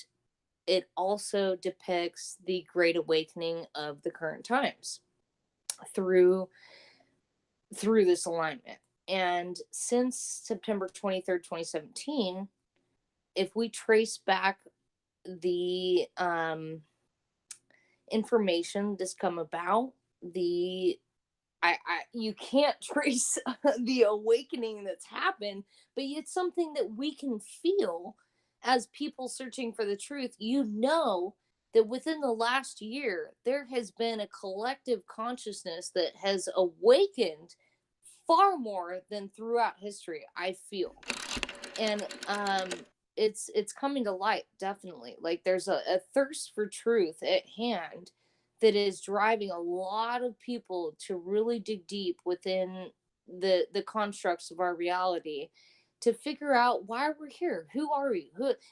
it also depicts the Great Awakening of the current times through this alignment. And since September 23rd, 2017, if we trace back the information that's come about, you can't trace the awakening that's happened, but it's something that we can feel as people searching for the truth. You know that within the last year, there has been a collective consciousness that has awakened far more than throughout history, I feel. And it's coming to light, definitely. Like, there's a thirst for truth at hand that is driving a lot of people to really dig deep within the constructs of our reality to figure out why we're here. Who are we?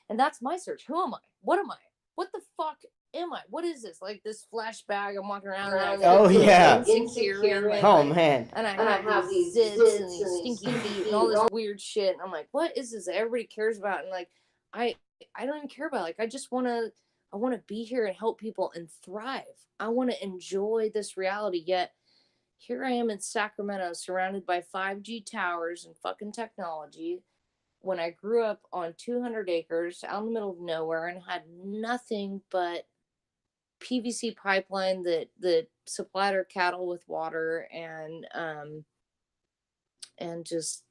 And that's my search. Who am I? What am I? What the fuck am I? What is this? Like, this flashback I'm walking around and Oh, yeah. insecure and Oh, like, man. and I have these zits and these stinky feet and all this weird shit. And I'm like, what is this that everybody cares about? And like, I don't even care about it. Like, I just want to be here and help people and thrive. I want to enjoy this reality. Yet here I am in Sacramento, surrounded by 5G towers and fucking technology, when I grew up on 200 acres out in the middle of nowhere and had nothing but PVC pipeline that supplied our cattle with water and just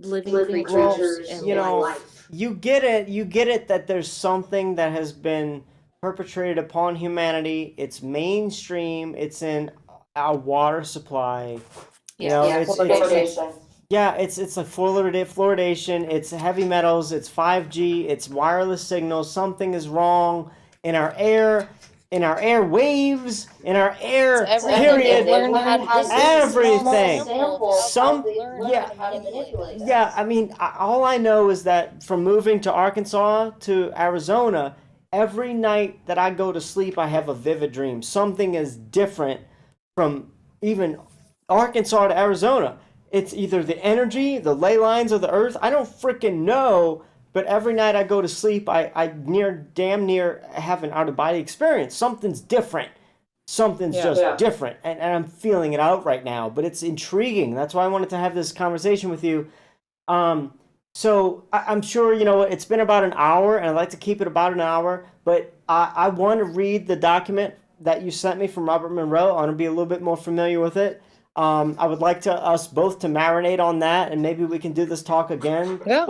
living creatures and you know, life. you get it that there's something that has been perpetrated upon humanity. It's mainstream. It's in our water supply. You know, it's like fluoridation. It's heavy metals. It's 5G. It's wireless signals. Something is wrong in our air. in our airwaves, in our air, everything. period. Learn how to- this is a Everything. small sample of Some- how to learn yeah. how to manipulate us. Yeah, I mean, all I know is that from moving to Arkansas to Arizona, every night that I go to sleep, I have a vivid dream. Something is different from even Arkansas to Arizona. It's either the energy, the ley lines of the earth. I don't freaking know. But every night I go to sleep, I damn near have an out of body experience. Something's different. Something's just different. And I'm feeling it out right now. But it's intriguing. That's why I wanted to have this conversation with you. So I'm sure, it's been about an hour, and I'd like to keep it about an hour. But I want to read the document that you sent me from Robert Monroe. I want to be a little bit more familiar with it. I would like us both to marinate on that, and maybe we can do this talk again. Yeah.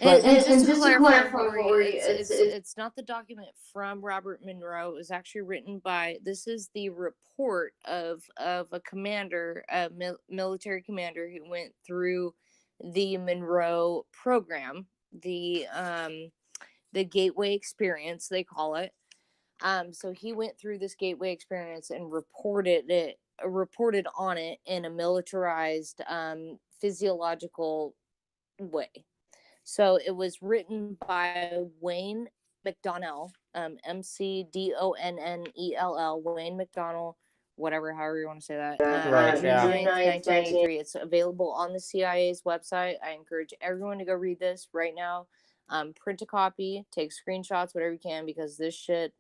But And just to clarify, Rory, it's not the document from Robert Monroe. It was actually written by, this is the report of a commander, a military commander who went through the Monroe program, the Gateway Experience, they call it. So he went through this Gateway Experience and reported on it in a militarized, physiological way. So it was written by Wayne McDonnell, McDonnell, Wayne McDonnell, however you want to say that. Right, June yeah. 9th, 1983. It's available on the CIA's website. I encourage everyone to go read this right now. Print a copy, take screenshots, whatever you can, because this shit,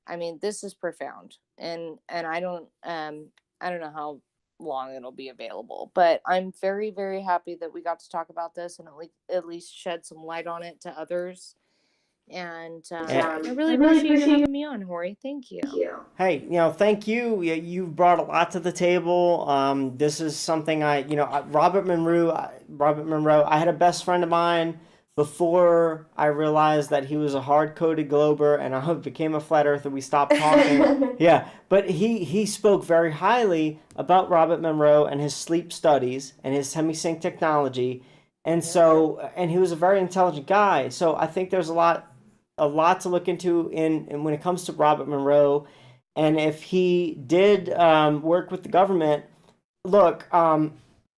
I mean, this is profound. And I don't know how long it'll be available, but I'm very, very happy that we got to talk about this and at least shed some light on it to others. And I really appreciate you having me on, Hori. Thank you. Hey, thank you. You've brought a lot to the table. This is something Robert Monroe, I had a best friend of mine before I realized that he was a hard-coded glober, and I became a flat earther. We stopped talking. Yeah, but he spoke very highly about Robert Monroe and his sleep studies and his hemisync technology. And so, and he was a very intelligent guy. So I think there's a lot to look into in when it comes to Robert Monroe. And if he did work with the government, look,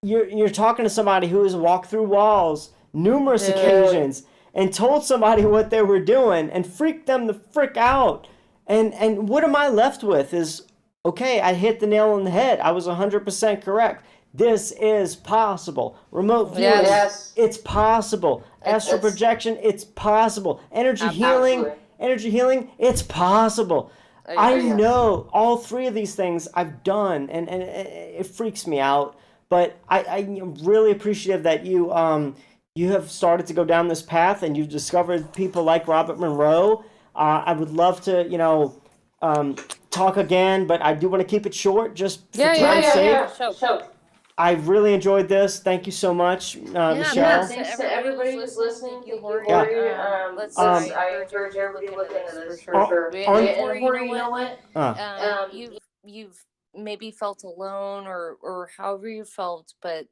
you're talking to somebody who has walked through walls numerous occasions and told somebody what they were doing and freaked them the frick out. And what am I left with is, okay, I hit the nail on the head. I was 100% correct. This is possible. Remote viewing, it's possible. Astral projection, it's possible. Energy healing, it's possible. I know all three of these things I've done, and it freaks me out. But I'm really appreciative that you have started to go down this path, and you've discovered people like Robert Monroe. I would love to, talk again, but I do want to keep it short, just for time's sake. Sure. I really enjoyed this. Thank you so much, Michelle. Yeah, thanks to everybody who's listening. Thank you, Hori. I encourage everybody to look into this for sure. And Hori, you know what? You've maybe felt alone or however you felt, but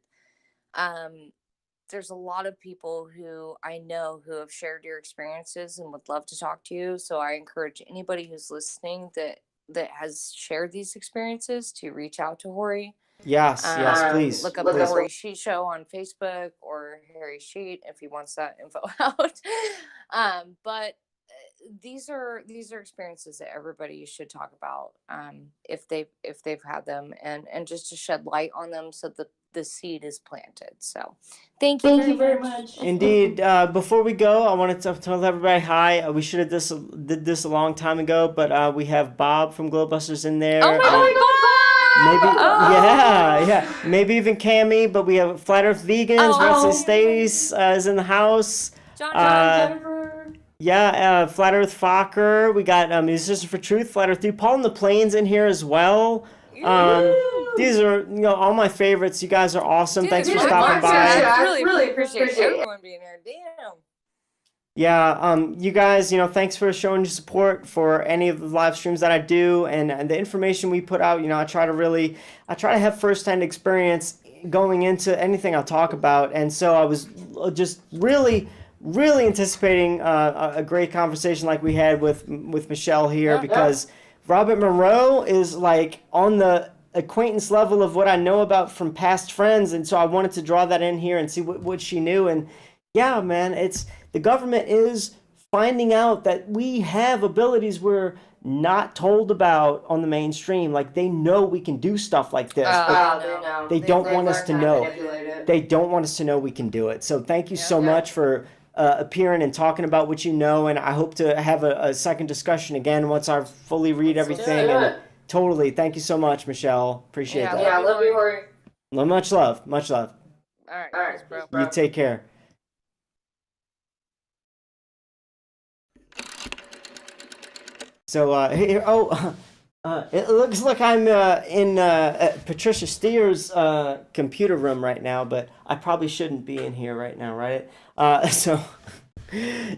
there's a lot of people who I know who have shared your experiences and would love to talk to you. So I encourage anybody who's listening that has shared these experiences to reach out to Hori. Yes, please. Look up the Hori Sheet Show on Facebook or Harry Sheet if he wants that info out. But these are experiences that everybody should talk about if they've had them, and just to shed light on them so that the seed is planted. So thank you very much. Indeed. Before we go, I wanted to tell everybody hi. We should have did this a long time ago, but we have Bob from Glowbusters in there. Oh my God! Maybe, yeah. Maybe even Cammy, but we have Flat Earth Vegans. Wesley Stace is in the house. John Jennifer. Yeah, Flat Earth Fokker. We got Musicians for Truth, Flat Earth 3. Paul and the Plains in here as well. These are all my favorites. You guys are awesome. Thanks for stopping by. I really appreciate everyone being here. Damn. Yeah, you guys, thanks for showing your support for any of the live streams that I do, and the information we put out. I try to have firsthand experience going into anything I talk about, and so I was just really anticipating a great conversation like we had with Michelle here, because Robert Monroe is like on the acquaintance level of what I know about from past friends, and so I wanted to draw that in here and see what she knew. And yeah, man, it's the government is finding out that we have abilities we're not told about on the mainstream. Like they know we can do stuff like this, but they don't want us to know. They don't want us to know we can do it. So thank you so much for appearing and talking about what you know, and I hope to have a second discussion again once I fully read everything. And totally, thank you so much, Michelle. Appreciate that. Yeah, love you, Hori. Much love, much love. All right, thanks, bro. You take care. So here, it looks like I'm in Patricia Steer's computer room right now, but I probably shouldn't be in here right now, right? So,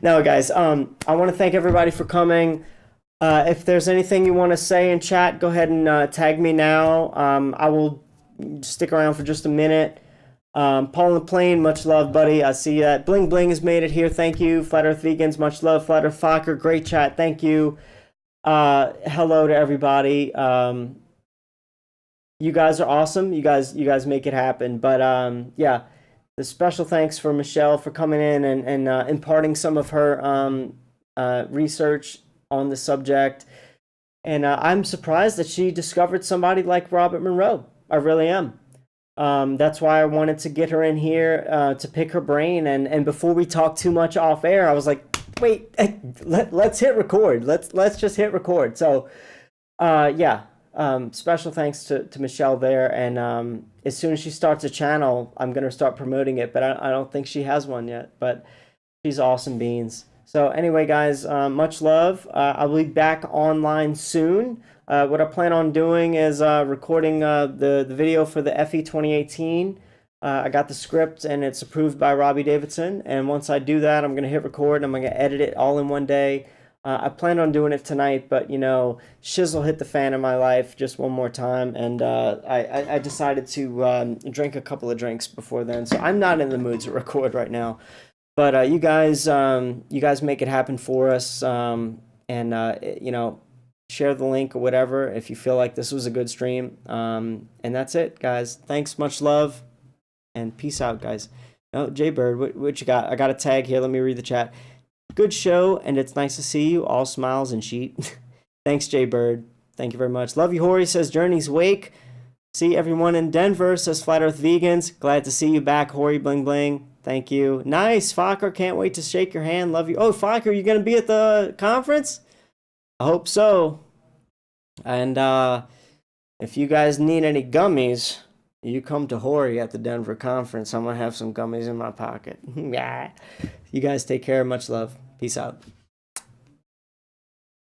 no, guys, I want to thank everybody for coming. If there's anything you want to say in chat, go ahead and tag me now. I will stick around for just a minute. Paul on the plane, much love, buddy. I see that. Bling Bling has made it here. Thank you. Flat Earth Vegans, much love. Flat Earth Fokker, great chat. Thank you. Hello to everybody. You guys are awesome. You guys make it happen. But yeah, the special thanks for Michelle for coming in and imparting some of her research on the subject. And I'm surprised that she discovered somebody like Robert Monroe. I really am. That's why I wanted to get her in here to pick her brain. And before we talk too much off air, I was like, wait, let's hit record. Let's just hit record. So, yeah, special thanks to Michelle there. And as soon as she starts a channel, I'm going to start promoting it. But I don't think she has one yet. But she's awesome beans. So anyway, guys, much love. I'll be back online soon. What I plan on doing is recording the video for the FE 2018. I got the script and it's approved by Robbie Davidson. And once I do that, I'm going to hit record and I'm going to edit it all in one day. I plan on doing it tonight, but you know, shizzle hit the fan in my life just one more time. And I decided to drink a couple of drinks before then. So I'm not in the mood to record right now. But you guys make it happen for us. And you know, share the link or whatever if you feel like this was a good stream. And that's it, guys. Thanks, much love. And peace out, guys. Oh, Jay Bird, what you got? I got a tag here. Let me read the chat. Good show, and it's nice to see you. All smiles and sheet. Thanks, Jay Bird. Thank you very much. Love you, Hori, says Journey's Wake. See everyone in Denver, says Flat Earth Vegans. Glad to see you back, Hori Bling Bling. Thank you. Nice, Fokker. Can't wait to shake your hand. Love you. Oh, Fokker, you going to be at the conference? I hope so. And if you guys need any gummies, you come to Hori at the Denver conference. I'm going to have some gummies in my pocket. Yeah. You guys take care. Much love. Peace out.